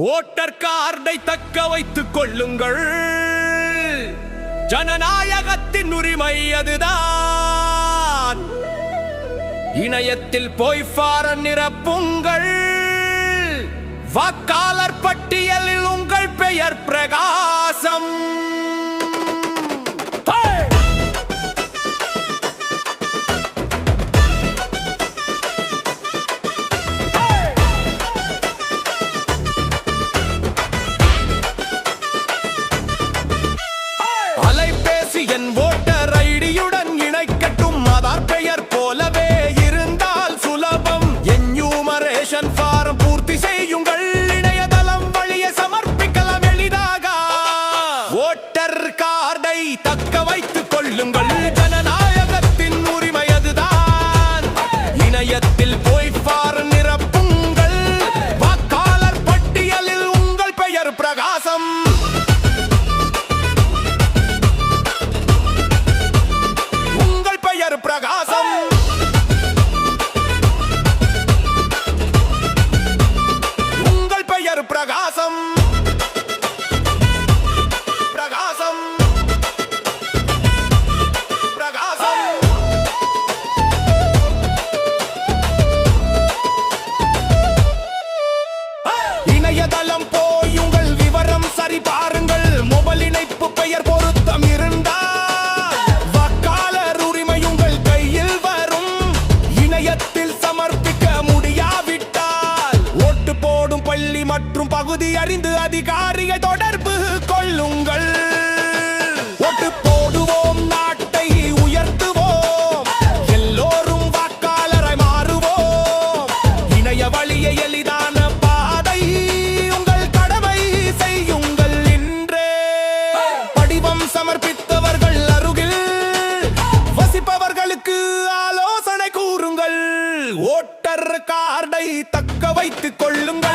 Voter கார்டை தக்க வைத்துக் கொள்ளுங்கள். ஜனநாயகத்தின் உரிமை அதுதான். இணையத்தில் போய் ஃபாரம் நிரப்புங்கள். வாக்காளர் பட்டியலில் உங்கள் பெயர் பிரகாசம். அலைபேசி என் ஓட்டர் ஐடியுடன் இணைக்கட்டும். ஆதார் பெயர் போலவே இருந்தால் சுலபம். என்யூமரேஷன் ஃபாரம் பூர்த்தி செய்யுங்கள். இணையதளம் வழியே சமர்ப்பிக்கலாம் எளிதாக. ஓட்டர் கார்டை தக்க வைத்துக் கொள்ளுங்கள். ஜனநாயகத்தின் உரிமை அதுதான். இணையத்தில் போய் ஃபாரம் நிரப்புங்கள். வாக்காளர் பட்டியலில் உங்கள் பெயர் பிரகாசம். பிரகாசம். உங்கள் பெயர் பிரகாசம். பிரகாசம். பிரகாசம். இணையதளம் போய் உங்கள் விவரம் சரி பாருங்கள். மொபைல் இணைப்பு பெயர் பொருத்தம் இருந்தால் சமர்ப்பிக்க முடியாவிட்டால் ஓட்டு போடும் பள்ளி மற்றும் பகுதி அறிந்து அதிகாரியை தொடர்பு கொள்ளுங்கள். ஓட்டு போடுவோம், நாட்டை உயர்த்துவோம். எல்லோரும் வாக்காளராய் மாறுவோம். இணைய வழியை எளிதான பாதை. உங்கள் கடமை செய்யுங்கள் இன்றே. படிவம் சமர்ப்பித்தவர்கள் அருகில் வசிப்பவர்களுக்கு ஆலோசனை கூறுங்கள். ஓட்டர் கார்டை தக்க வைத்துக் கொள்ளுங்கள்.